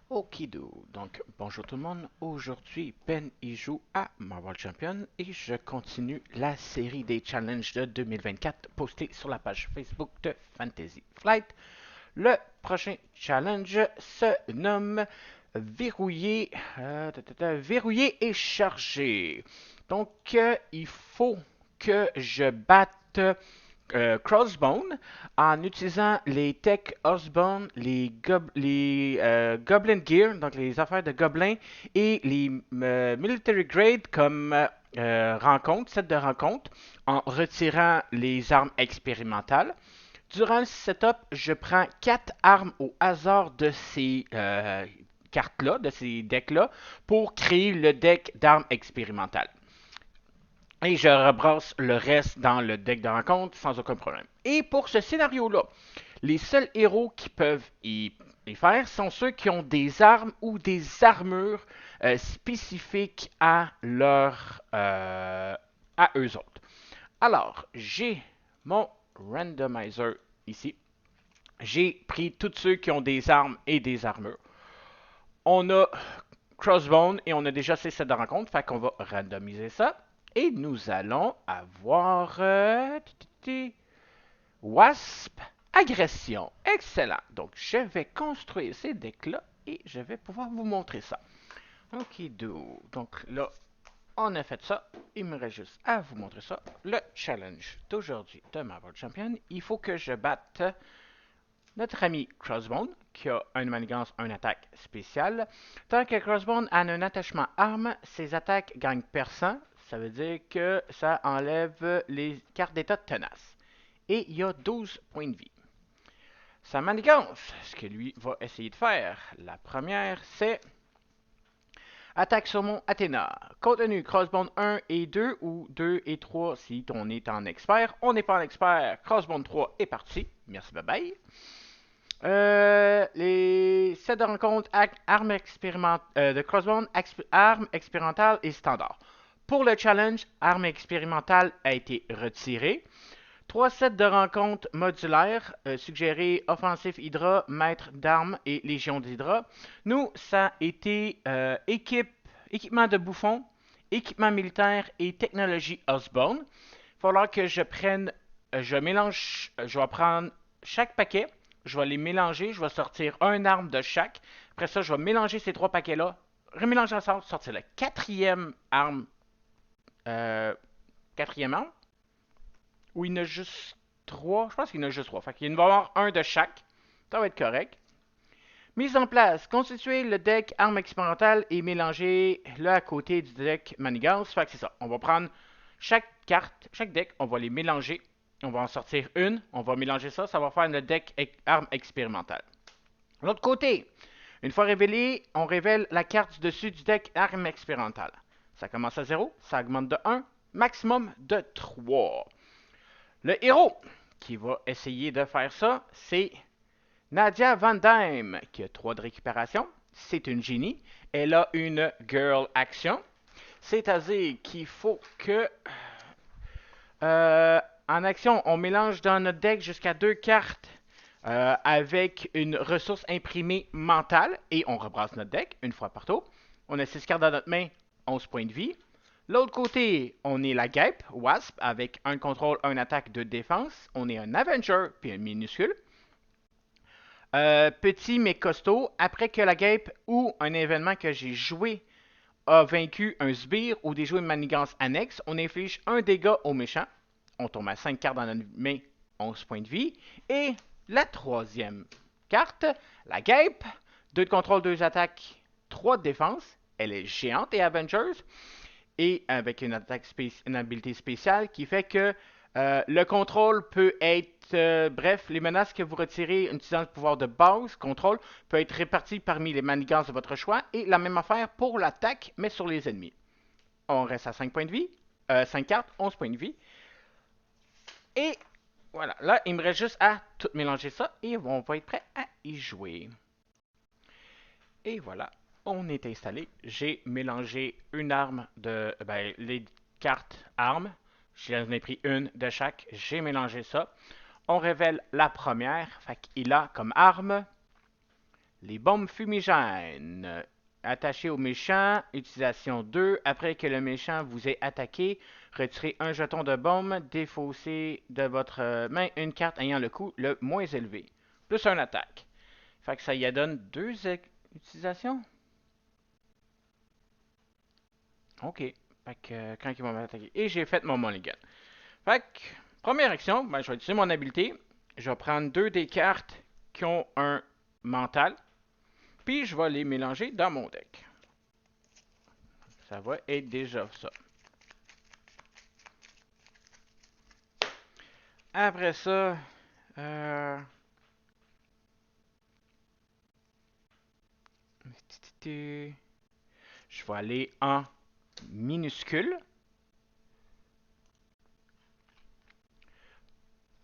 Okido. Donc, bonjour tout le monde. Aujourd'hui, Ben y joue à Marvel Champion et je continue la série des challenges de 2024 postés sur la page Facebook de Fantasy Flight. Le prochain challenge se nomme Verrouillé et chargé. Donc, il faut que je batte Crossbone en utilisant les Tech Osborne, les Goblin Gear, donc les affaires de Goblin, et les Military Grade comme rencontre, set de rencontre, en retirant les armes expérimentales. Durant le setup, je prends 4 armes au hasard de ces cartes-là, de ces decks-là, pour créer le deck d'armes expérimentales. Et je rebrasse le reste dans le deck de rencontre sans aucun problème. Et pour ce scénario-là, les seuls héros qui peuvent y faire sont ceux qui ont des armes ou des armures spécifiques à à eux autres. Alors, j'ai mon randomizer ici. J'ai pris tous ceux qui ont des armes et des armures. On a Crossbone et on a déjà ces sets de rencontre, fait qu'on va randomiser ça. Et nous allons avoir Wasp Agression. Excellent. Donc, je vais construire ces decks-là et je vais pouvoir vous montrer ça. Ok, donc là, on a fait ça. Il me reste juste à vous montrer ça. Le challenge d'aujourd'hui de Marvel Champion. Il faut que je batte notre ami Crossbone, qui a une manigance, une attaque spéciale. Tant que Crossbone a un attachement arme, ses attaques gagnent percent. Ça veut dire que ça enlève les cartes d'état tenaces. Et il y a 12 points de vie. Sa manigance, ce que lui va essayer de faire. La première, c'est attaque sur mon Athéna. Contenu Crossbone 1 et 2 ou 2 et 3 si on est en expert. On n'est pas en expert. Crossbone 3 est parti. Merci, bye bye. Les sets de rencontre armes de Crossbone, armes expérimentales et standard. Pour le challenge, armes expérimentales a été retiré. 3 sets de rencontres modulaires, suggérés Offensif Hydra, Maître d'armes et Légion d'Hydra. Nous, ça a été équipement de bouffon, équipement militaire et technologie Osborne. Il va falloir que je prenne, je mélange, je vais prendre chaque paquet, je vais les mélanger, je vais sortir un arme de chaque. Après ça, je vais mélanger ces 3 paquets-là, remélanger ensemble, sortir la euh, quatrième arme, où il y en a juste 3. Je pense qu'il y en a juste 3. Fait qu'il va y avoir un de chaque. Ça va être correct. Mise en place. Constituer le deck arme expérimentale et mélanger le à côté du deck manigance. Fait que c'est ça. On va prendre chaque carte, chaque deck, on va les mélanger. On va en sortir une. On va mélanger ça. Ça va faire le deck arme expérimentale. De l'autre côté, une fois révélé, on révèle la carte du dessus du deck arme expérimentale. Ça commence à 0, ça augmente de 1, maximum de 3. Le héros qui va essayer de faire ça, c'est Nadia Van Dyne, qui a 3 de récupération. C'est une génie. Elle a une girl action. C'est-à-dire qu'il faut que en action, on mélange dans notre deck jusqu'à 2 cartes avec une ressource imprimée mentale et on rebrasse notre deck une fois par tour. On a 6 cartes dans notre main, 11 points de vie. L'autre côté, on est la guêpe, Wasp, avec un contrôle, un attaque, deux défense. On est un Avenger, puis un minuscule. Petit mais costaud, après que la guêpe ou un événement que j'ai joué a vaincu un sbire ou des jouets de manigance annexe, on inflige un dégât au méchant. On tombe à 5 cartes dans notre main, 11 points de vie. Et la troisième carte, la guêpe, 2 de contrôle, 2 attaques, 3 de défense. Elle est géante et Avengers. Et avec une une habilité spéciale qui fait que le contrôle peut être, bref, les menaces que vous retirez en utilisant le pouvoir de base, contrôle, peut être réparti parmi les manigances de votre choix. Et la même affaire pour l'attaque, mais sur les ennemis. On reste à 5 points de vie, 5 cartes, 11 points de vie. Et voilà, là, il me reste juste à tout mélanger ça et on va être prêt à y jouer. Et voilà, on est installé. J'ai mélangé une arme les cartes armes. J'en ai pris une de chaque. J'ai mélangé ça. On révèle la première. Fait qu'il a comme arme Les bombes fumigènes. Attachées au méchant, utilisation 2. Après que le méchant vous ait attaqué, retirez un jeton de bombe, défaussez de votre main une carte ayant le coût le moins élevé. Plus un attaque. Fait que ça y donne 2 utilisations. Ok. Fait que quand ils vont m'attaquer. Et j'ai fait mon mulligan. Fait que, première action, ben, je vais utiliser mon habileté. Je vais prendre 2 des cartes qui ont un mental. Puis je vais les mélanger dans mon deck. Ça va être déjà ça. Après ça, je vais aller en minuscule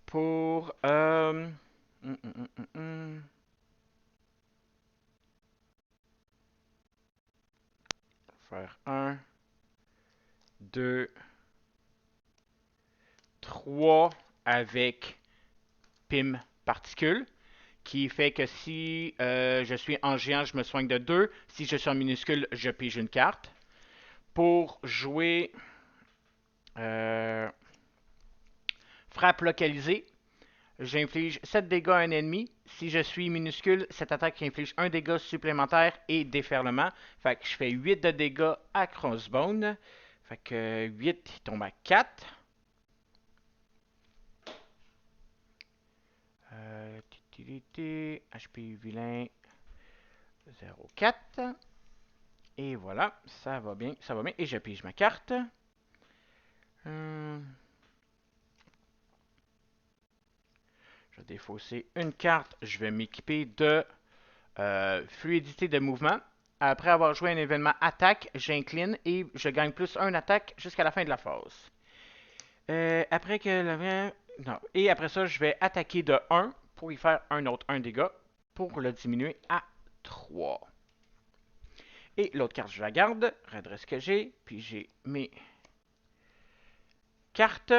pour faire 1, 2, 3 avec Pim particule, qui fait que si je suis en géant, je me soigne de 2. Si je suis en minuscule, je pige une carte. Pour jouer frappe localisée, j'inflige 7 dégâts à un ennemi. Si je suis minuscule, cette attaque inflige 1 dégât supplémentaire et déferlement. Fait que je fais 8 de dégâts à Crossbone. Fait que 8, il tombe à 4. HP vilain 0,4. Et voilà, ça va bien, ça va bien. Et je pige ma carte. Je vais défausser une carte. Je vais m'équiper de fluidité de mouvement. Après avoir joué un événement attaque, j'incline et je gagne plus 1 attaque jusqu'à la fin de la phase. Après que le... Non. Et après ça, je vais attaquer de 1 pour y faire un autre 1 dégât pour le diminuer à 3. Et l'autre carte, je la garde. Redresse que j'ai. Puis j'ai mes cartes.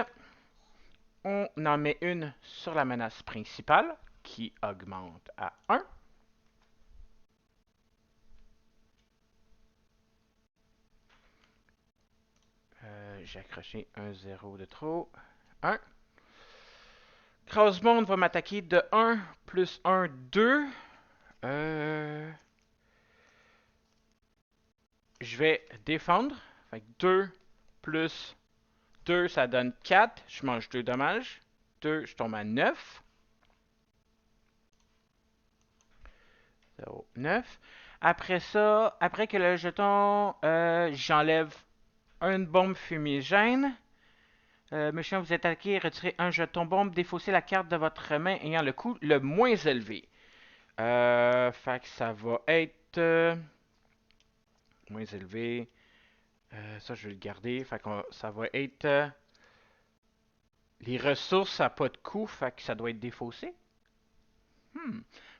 On en met une sur la menace principale qui augmente à 1. J'ai accroché un 0 de trop. 1. Crossbone va m'attaquer de 1 plus 1, 2. Je vais défendre. Fait que 2 plus 2, ça donne 4. Je mange 2 dommages. 2, je tombe à 9. 0, 9. Après ça, après que le jeton, j'enlève une bombe fumigène. Méchant, vous attaquez, retirez un jeton bombe, défaussez la carte de votre main ayant le coût le moins élevé. Fait que ça va être moins élevé. Ça, je vais le garder. Fait que ça va être les ressources à pas de coût. Fait que ça doit être défaussé.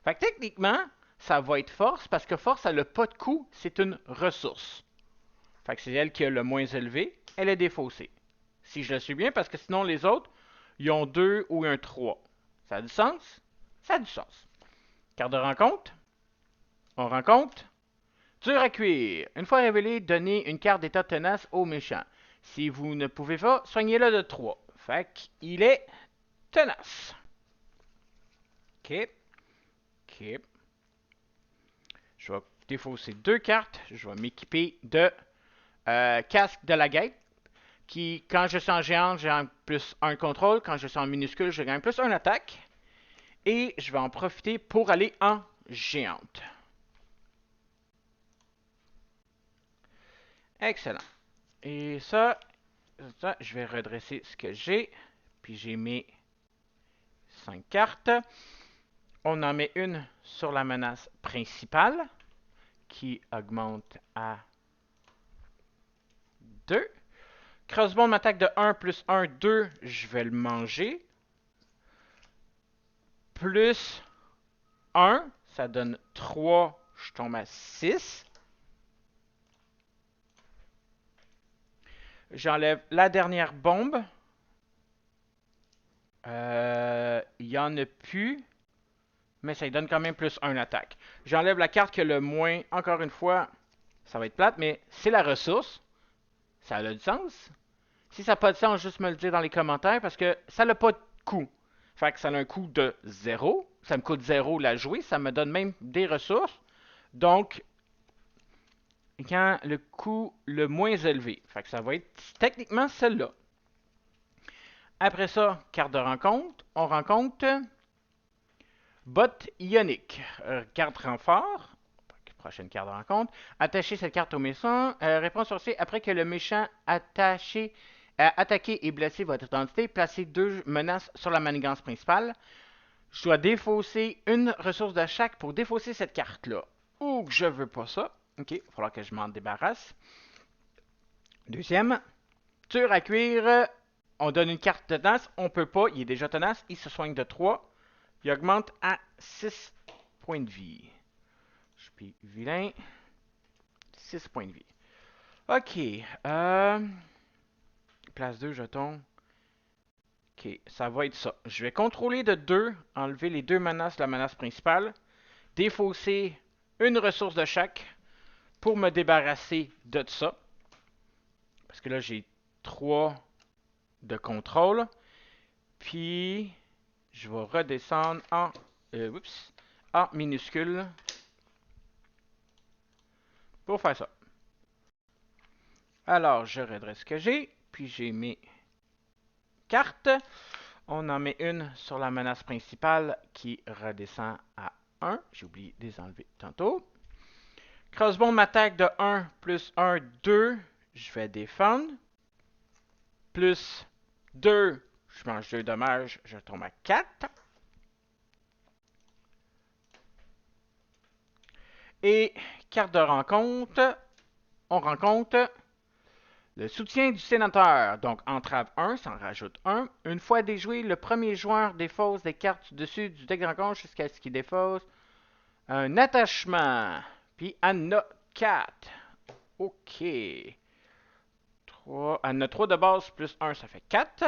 Fait que techniquement, ça va être force parce que force, elle n'a pas de coût. C'est une ressource. Fait que c'est elle qui a le moins élevé. Elle est défaussée. Si je le suis bien, parce que sinon les autres, ils ont 2 ou un 3. Ça a du sens? Ça a du sens. Carte de rencontre. On rencontre. Dur à cuire. Une fois révélé, donnez une carte d'état tenace au méchant. Si vous ne pouvez pas, soignez-le de 3. Fait qu'il est tenace. Ok. Ok. Je vais défausser 2 cartes. Je vais m'équiper de casque de la guêpe. Qui, quand je suis en géant, j'ai plus 1 contrôle. Quand je suis en minuscule, je gagne plus 1 attaque. Et je vais en profiter pour aller en géante. Excellent. Et ça, je vais redresser ce que j'ai. Puis j'ai mes 5 cartes. On en met une sur la menace principale qui augmente à 2. Crossbone m'attaque de 1 plus 1, 2. Je vais le manger. Plus 1, ça donne 3. Je tombe à 6. J'enlève la dernière bombe. Il n'y en a plus. mais ça lui donne quand même plus 1 attaque. J'enlève la carte qui a le moins, encore une fois, ça va être plate, mais c'est la ressource. Ça a du sens. Si ça n'a pas de sens, juste me le dire dans les commentaires parce que ça n'a pas de coût. Fait que ça a un coût de 0. Ça me coûte 0 la jouer. Ça me donne même des ressources. Donc, quand le coût le moins élevé. Fait que ça va être techniquement celle-là. Après ça, carte de rencontre. On rencontre Bot Ionique. Carte renfort. Prochaine carte de rencontre. Attacher cette carte au méchant. Réponse sorcier. Après que le méchant attaché a attaqué et blessé votre identité, placez 2 menaces sur la manigance principale. Je dois défausser une ressource de chaque pour défausser cette carte-là. Ou que je veux pas ça. Ok, il va falloir que je m'en débarrasse. Deuxième, dur à cuire. On donne une carte tenace. On peut pas, il est déjà tenace. Il se soigne de 3. Il augmente à 6 points de vie. Je suis vilain. 6 points de vie. Ok. Place 2 jetons. Ok, ça va être ça. Je vais contrôler de 2, enlever les 2 menaces de la menace principale, défausser une ressource de chaque pour me débarrasser de ça. Parce que là, j'ai 3 de contrôle. Puis, je vais redescendre en minuscule pour faire ça. Alors, je redresse ce que j'ai, puis j'ai mes cartes. On en met une sur la menace principale qui redescend à 1. J'ai oublié de les enlever tantôt. Crossbow m'attaque de 1 plus 1, 2. Je vais défendre. Plus 2, je mange 2 dommages, je tombe à 4. Et carte de rencontre, on rencontre le soutien du sénateur. Donc entrave 1, ça en rajoute 1. Une fois déjoué, le premier joueur défausse des cartes dessus du deck de rencontre jusqu'à ce qu'il défausse un attachement. Puis elle en a 4. Ok. 3. Elle en a 3 de base plus 1, ça fait 4.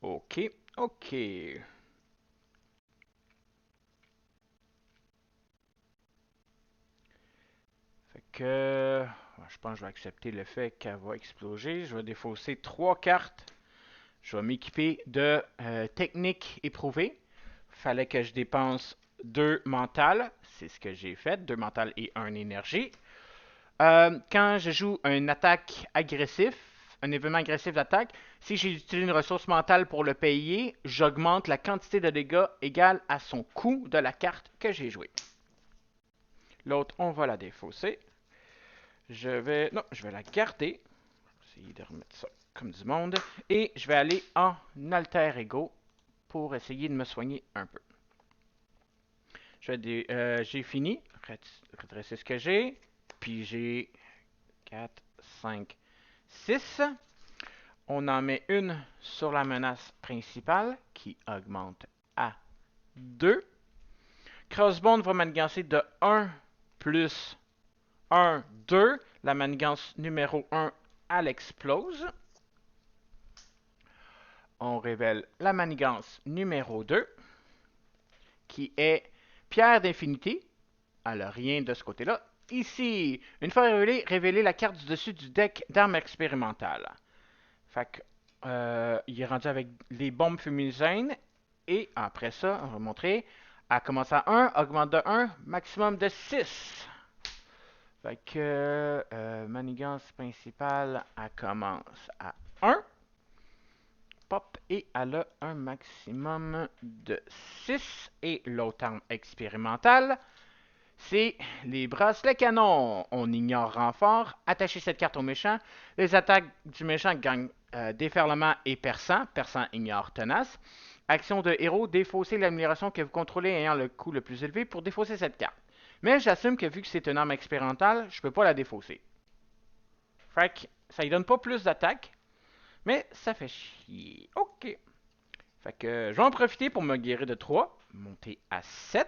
Ok, ok. Fait que je pense que je vais accepter le fait qu'elle va exploser. Je vais défausser 3 cartes. Je vais m'équiper de techniques éprouvées. Fallait que je dépense 2 mentales. C'est ce que j'ai fait. 2 mentales et 1 énergie. Quand je joue une attaque agressif, un événement agressif d'attaque, si j'ai utilisé une ressource mentale pour le payer, j'augmente la quantité de dégâts égale à son coût de la carte que j'ai jouée. L'autre, on va la défausser. Je vais la garder. Je vais essayer de remettre ça comme du monde. Et je vais aller en alter ego pour essayer de me soigner un peu. J'ai fini. Redresser ce que j'ai. Puis j'ai 4, 5, 6. On en met une sur la menace principale qui augmente à 2. Crossbone va manigancer de 1 plus 1, 2. La manigance numéro 1, elle explose. On révèle la manigance numéro 2, qui est Pierre d'infinité. Elle n'a rien de ce côté-là. Ici, une fois révélée la carte du dessus du deck d'armes expérimentales. Fait que, il est rendu avec les bombes fumigènes. Et après ça, on va montrer. Elle commence à 1, augmente de 1, maximum de 6. Fait que manigance principale, elle commence à 1. Pop, et elle a un maximum de 6. Et l'autre arme expérimentale, c'est les bracelets canons. On ignore renfort. Attachez cette carte au méchant. Les attaques du méchant gagnent déferlement et perçant. Perçant ignore tenace. Action de héros, défausser l'amélioration que vous contrôlez ayant le coût le plus élevé pour défausser cette carte. Mais j'assume que vu que c'est une arme expérimentale, je peux pas la défausser. Fait que ça lui donne pas plus d'attaque, mais ça fait chier. Ok. Fait que je vais en profiter pour me guérir de 3. Monter à 7.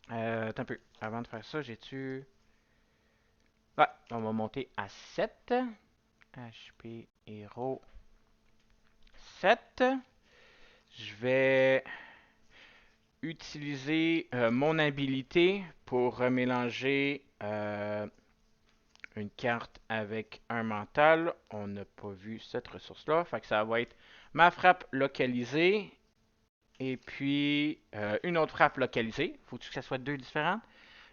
Attends un peu. Avant de faire ça, j'ai-tu... Ouais, on va monter à 7. HP héros 7. Je vais utiliser mon habilité pour remélanger une carte avec un mental. On n'a pas vu cette ressource-là. Fait que ça va être ma frappe localisée et puis une autre frappe localisée. Faut-il que ça soit deux différentes?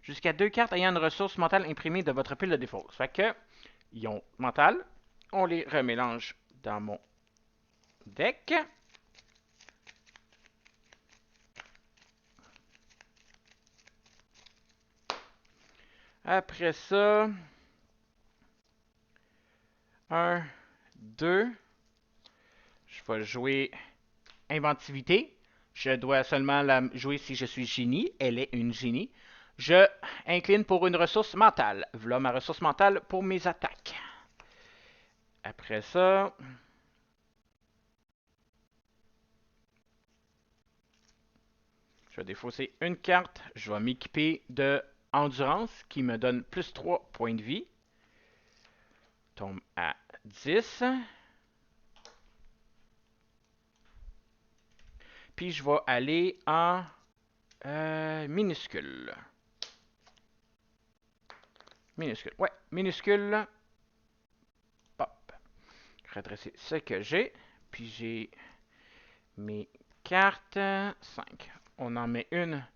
Jusqu'à deux cartes ayant une ressource mentale imprimée de votre pile de défauts. Fait que, ils ont mental. On les remélange dans mon deck. Après ça, 1, 2. Je vais jouer inventivité. Je dois seulement la jouer si je suis génie. Elle est une génie. Je incline pour une ressource mentale. Voilà ma ressource mentale pour mes attaques. Après ça, je vais défausser une carte. Je vais m'équiper de endurance qui me donne plus 3 points de vie. Tombe à 10. Puis je vais aller en minuscule. Minuscule. Ouais, minuscule. Pop. Redresser ce que j'ai. Puis j'ai mes cartes. 5. On en met une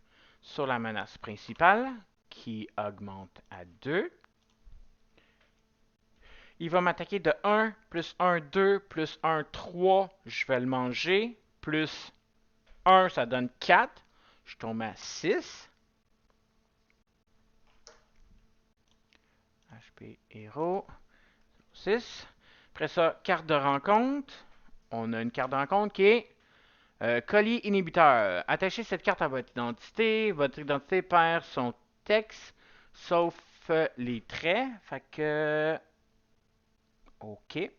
sur la menace principale qui augmente à 2. Il va m'attaquer de 1, plus 1, 2, plus 1, 3. Je vais le manger. Plus 1, ça donne 4. Je tombe à 6. HP héros. 6. Après ça, carte de rencontre. On a une carte de rencontre qui est collier inhibiteur. Attachez cette carte à votre identité. Votre identité perd son texte, sauf les traits. Fait que... OK.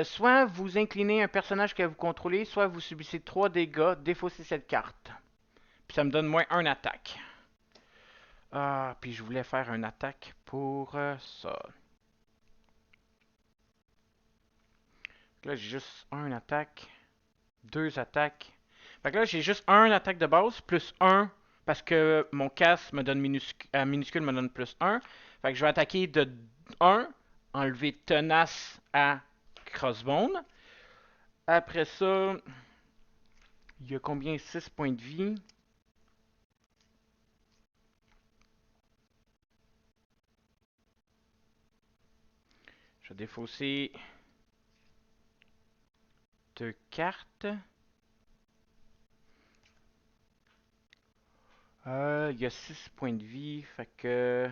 Soit vous inclinez un personnage que vous contrôlez, soit vous subissez 3 dégâts. Défaussez cette carte. Puis ça me donne moins 1 attaque. Ah, puis je voulais faire un attaque pour ça. Là, j'ai juste un attaque, 2 attaques. Fait que là, j'ai juste un attaque de base, plus 1, parce que mon casse me donne minuscule me donne plus 1. Fait que je vais attaquer de 1, enlever tenace à crossbone. Après ça, il y a combien? 6 points de vie. Je vais défausser 2 cartes. Il y a 6 points de vie, fait que...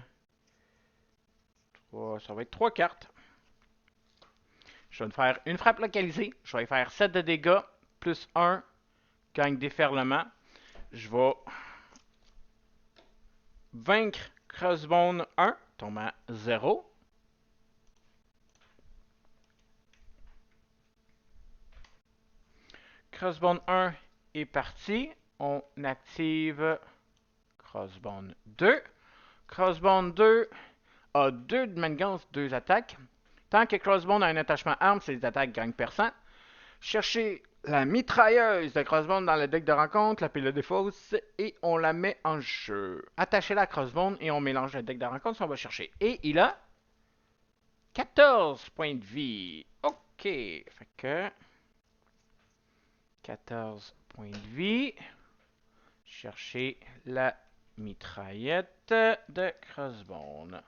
ça va être 3 cartes. Je vais me faire une frappe localisée. Je vais faire 7 de dégâts, plus 1, gagne déferlement. Je vais vaincre Crossbone 1, tombe à 0. Crossbone 1 est parti. On active Crossbone 2. Crossbone 2 a 2 de manigance, 2 attaques. Tant que Crossbone a un attachement arme, ses attaques gagnent percent. Cherchez la mitrailleuse de Crossbone dans le deck de rencontre, la pile de défausse, et on la met en jeu. Attachez-la à Crossbone et on mélange le deck de rencontre si on va chercher. Et il a 14 points de vie. OK. Fait que 14 points de vie. Chercher la mitraillette de Crossbone.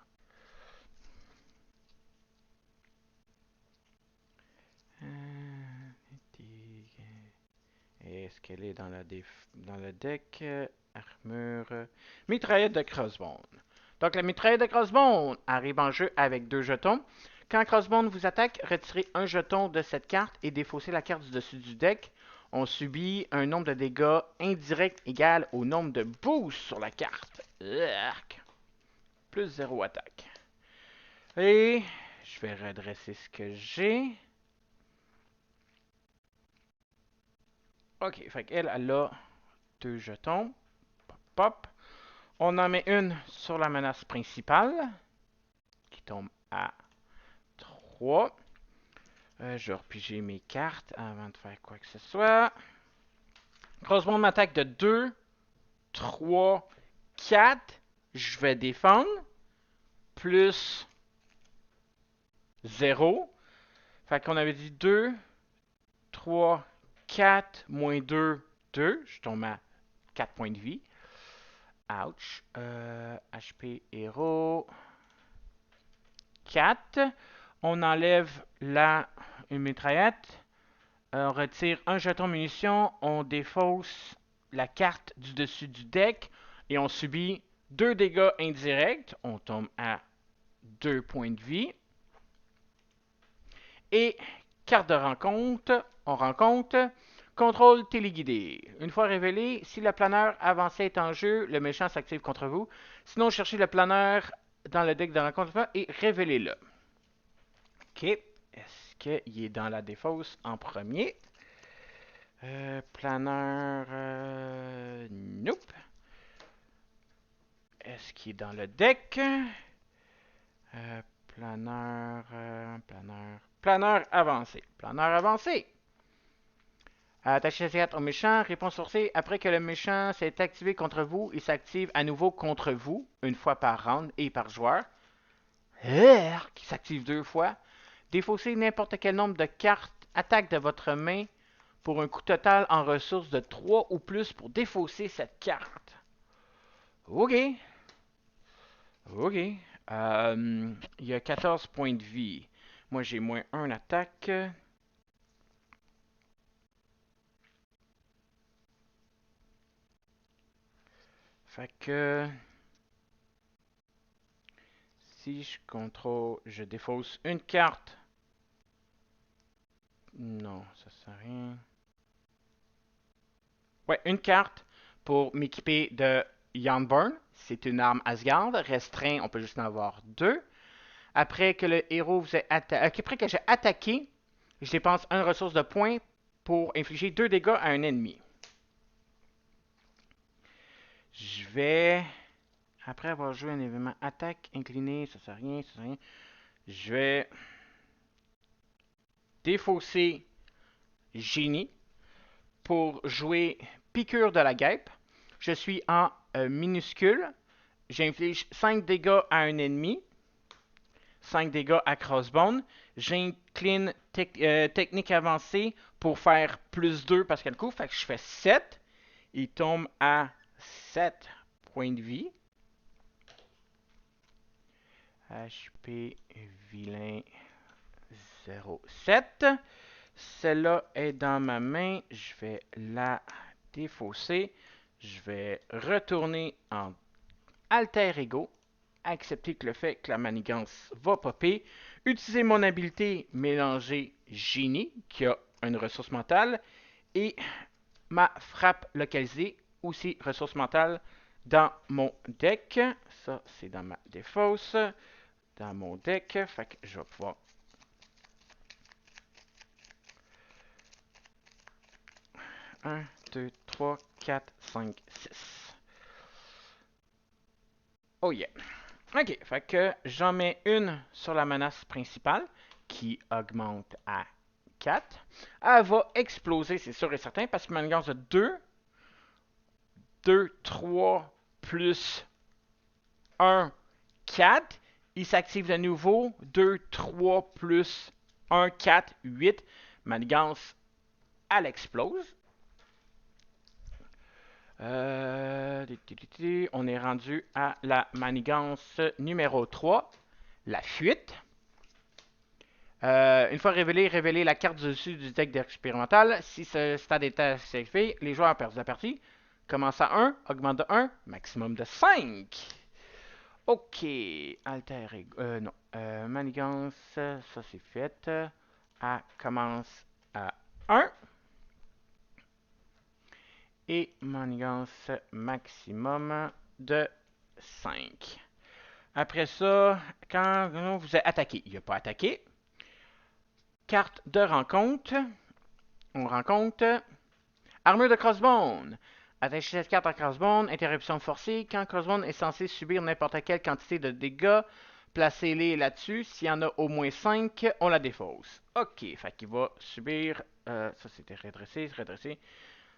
Est-ce qu'elle est dans le deck? Armure. Mitraillette de Crossbone. Donc la mitraillette de Crossbone arrive en jeu avec 2 jetons. Quand Crossbone vous attaque, retirez un jeton de cette carte et défaussez la carte du dessus du deck. On subit un nombre de dégâts indirects égal au nombre de boosts sur la carte. Urgh. Plus 0 attaque. Et je vais redresser ce que j'ai. Ok, fait qu'elle, elle a 2 jetons. Pop, pop. On en met une sur la menace principale, qui tombe à 3. Je vais repiger mes cartes avant de faire quoi que ce soit. Crossbone m'attaque de 2, 3, 4. Je vais défendre. Plus 0. Fait qu'on avait dit 2, 3, 4, moins 2, 2. Je tombe à 4 points de vie. Ouch. HP héros. 4. On enlève une mitraillette. On retire un jeton munitions. On défausse la carte du dessus du deck. Et on subit 2 dégâts indirects. On tombe à 2 points de vie. Et carte de rencontre. On rencontre. Contrôle téléguidé. Une fois révélé, si le planeur avancé est en jeu, le méchant s'active contre vous. Sinon, cherchez le planeur dans le deck de rencontre et révélez-le. Ok. Est-ce qu'il est dans la défausse en premier? Planeur... nope. Est-ce qu'il est dans le deck? Planeur... Planeur avancé. Planeur avancé. Attachez cette carte au méchant. Réponse sourcée. Après que le méchant s'est activé contre vous, il s'active à nouveau contre vous, une fois par round et par joueur. Qui s'active 2 fois. Défaussez n'importe quel nombre de cartes attaque de votre main pour un coût total en ressources de 3 ou plus pour défausser cette carte. Ok. Ok. Il y a 14 points de vie. Moi, j'ai moins 1 attaque. Fait que... Si je contrôle... Je défausse une carte. Non, ça sert à rien. Ouais, une carte pour m'équiper de Yarnburn. C'est une arme Asgard. Restreint, on peut juste en avoir 2. Après que le héros vous ait après que j'ai attaqué, je dépense 1 ressource de points pour infliger 2 dégâts à un ennemi. Je vais... Après avoir joué un événement attaque incliné, ça sert à rien, ça sert à rien. Je vais défausser Génie pour jouer Piqûre de la guêpe. Je suis en minuscule. J'inflige 5 dégâts à un ennemi. 5 dégâts à Crossbone. J'incline technique avancée pour faire plus 2 parce qu'elle couvre. Fait que je fais 7. Il tombe à 7 points de vie. HP vilain 07. Celle-là est dans ma main. Je vais la défausser. Je vais retourner en alter ego. Accepter que le fait que la manigance va popper. Utiliser mon habilité mélanger génie, qui a une ressource mentale. Et ma frappe localisée, aussi ressource mentale, dans mon deck. Ça, c'est dans ma défausse. Dans mon deck. Fait que je vais pouvoir... 1, 2, 3, 4, 5, 6. Oh yeah. Ok, fait que j'en mets une sur la menace principale qui augmente à 4. Elle va exploser, c'est sûr et certain, parce que manigance de 2, 2, 3 plus 1, 4. Il s'active de nouveau. 2, 3 plus 1, 4, 8. Manigance, elle explose. On est rendu à la manigance numéro 3, la fuite. Une fois révélé, révélez la carte du dessus du deck expérimental. Si ce stade est activé, les joueurs perdent la partie. Commence à 1, augmente de 1, maximum de 5. Ok, alter ego. Non, manigance, ça c'est fait. Elle commence à 1. Et manigance maximum de 5. Après ça, quand vous êtes attaqué, il n'a pas attaqué. Carte de rencontre. On rencontre. Armure de Crossbone. Attachez cette carte à Crossbone. Interruption forcée. Quand Crossbone est censé subir n'importe quelle quantité de dégâts Placez-les là-dessus. S'il y en a au moins 5, on la défausse. OK, fait qu'il va subir... ça, c'était redressé, redressé.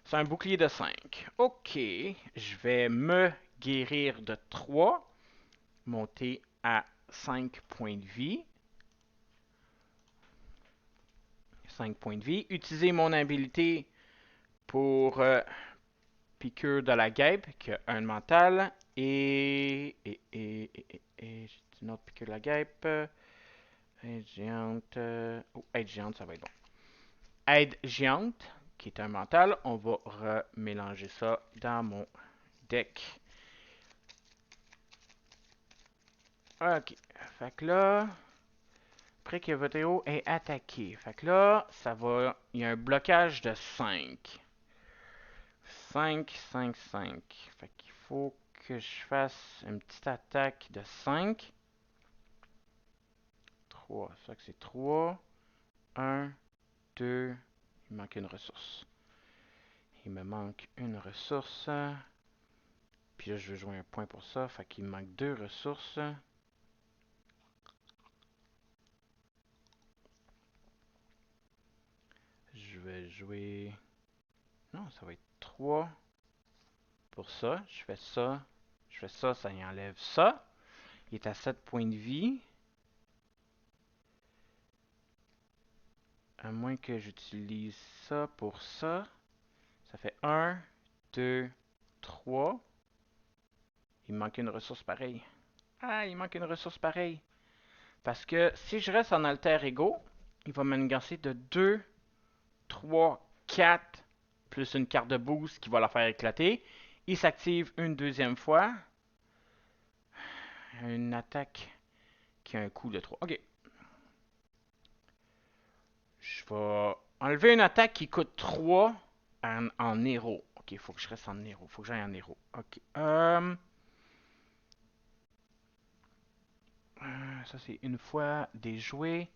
C'est un bouclier de 5. OK, je vais me guérir de 3. Monter à 5 points de vie. 5 points de vie. Utiliser mon habilité pour piqûre de la guêpe, qui a un mental. J'ai une autre piqûre de la guêpe. Aide géante. Aide géante, ça va être bon. Aide géante, qui est un mental. On va remélanger ça dans mon deck. Ok. Fait que là, après que votre héros est attaqué. Fait que là, ça va. Il y a un blocage de 5. 5, 5, 5. Fait qu'il faut que je fasse une petite attaque de 5. 3. Ça que c'est 3. 1, 2. Il manque une ressource. Il me manque une ressource. Puis là, je veux jouer un point pour ça. Fait qu'il me manque 2 ressources. Je vais jouer... Non, ça va être 3 pour ça. Je fais ça. Je fais ça, ça y enlève ça. Il est à 7 points de vie. À moins que j'utilise ça pour ça. Ça fait 1, 2, 3. Il me manque une ressource pareille. Ah, il manque une ressource pareille. Parce que si je reste en alter ego, il va manigancer de 2, 3, 4, plus une carte de boost qui va la faire éclater. Il s'active une deuxième fois. Une attaque qui a un coût de 3. Ok. Je vais enlever une attaque qui coûte 3 en héros. Ok, il faut que je reste en héros. Il faut que j'aille en héros. Ok. Ça, c'est une fois déjoué.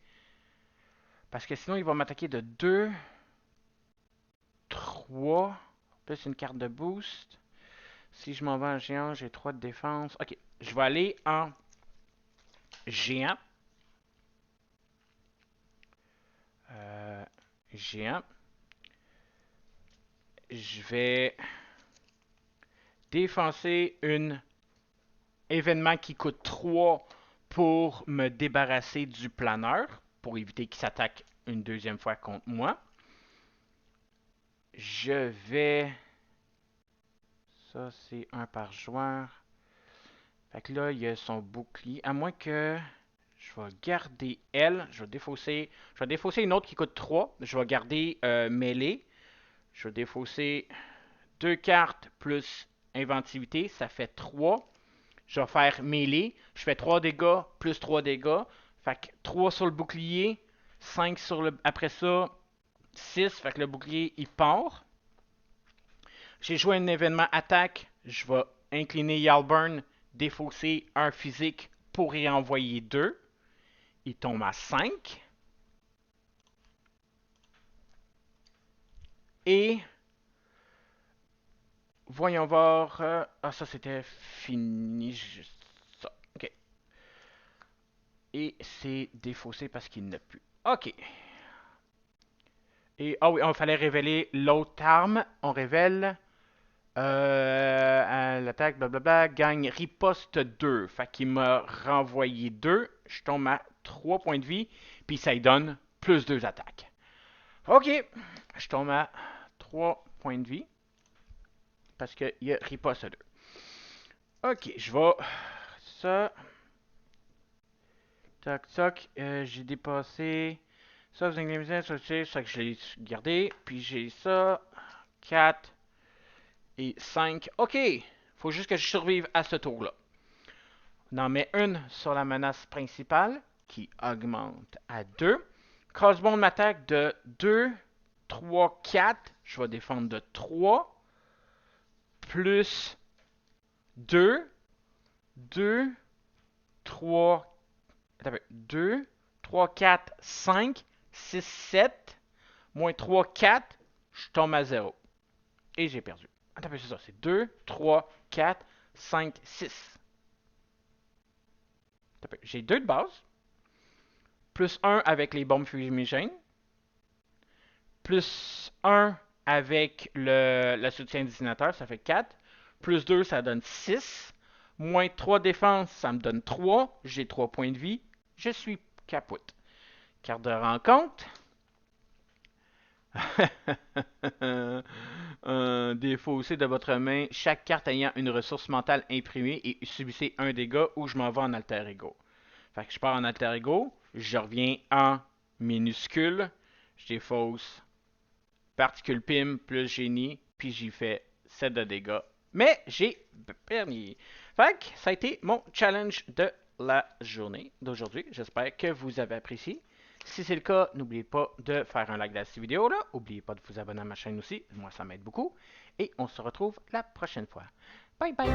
Parce que sinon, il va m'attaquer de 2, 3, plus une carte de boost. Si je m'en vais en géant, j'ai 3 de défense. Ok, je vais aller en géant. Géant. Je vais défoncer un événement qui coûte 3 pour me débarrasser du planeur, pour éviter qu'il s'attaque une deuxième fois contre moi. Je vais... Ça, c'est 1 par joueur. Fait que là, il y a son bouclier. À moins que je vais garder elle. Je vais défausser une autre qui coûte 3. Je vais garder mêlée. Je vais défausser 2 cartes plus inventivité. Ça fait 3. Je vais faire mêlée. Je fais 3 dégâts plus 3 dégâts. Fait que 3 sur le bouclier. 5 sur le... Après ça, 6. Fait que le bouclier, il part. J'ai joué un événement attaque. Je vais incliner Yalburn, défausser un physique pour y envoyer 2. Il tombe à 5. Et voyons voir. Ah, ça c'était fini. Juste ça. Ok. Et c'est défaussé parce qu'il n'a plus. Ok. Et ah oui, il fallait révéler l'autre arme. On révèle. L'attaque, blablabla, gagne riposte 2. Fait qu'il m'a renvoyé 2. Je tombe à 3 points de vie. Puis ça lui donne plus 2 attaques. Ok. Je tombe à 3 points de vie. Parce qu'il y a riposte 2. Ok, je vais. Ça. Tac, tac. J'ai dépassé. Ça, vous avez ça que je l'ai gardé. Puis j'ai ça. 4 et 5. Ok. Faut juste que je survive à ce tour-là. On en met une sur la menace principale qui augmente à 2. Crossbone m'attaque de 2, 3, 4. Je vais défendre de 3. Plus 2, 2, 3, 2, 3, 4, 5, 6, 7, moins 3, 4, je tombe à 0. Et j'ai perdu. Attends, c'est ça, c'est 2, 3, 4, 5, 6. J'ai 2 de base, plus 1 avec les bombes fumigènes, plus 1 avec le soutien dessinateur, ça fait 4. Plus 2, ça donne 6. Moins 3 défense, ça me donne 3. J'ai 3 points de vie. Je suis capote. Carte de rencontre. Un défaut aussi de votre main. Chaque carte ayant une ressource mentale imprimée et subissez un dégât ou je m'en vais en alter ego. Fait que je pars en alter ego. Je reviens en minuscule. Je défausse particule PIM plus génie. Puis j'y fais 7 de dégâts. Mais j'ai permis. Fait que ça a été mon challenge de la journée d'aujourd'hui. J'espère que vous avez apprécié. Si c'est le cas, n'oubliez pas de faire un like de cette vidéo-là. N'oubliez pas de vous abonner à ma chaîne aussi. Moi, ça m'aide beaucoup. Et on se retrouve la prochaine fois. Bye bye!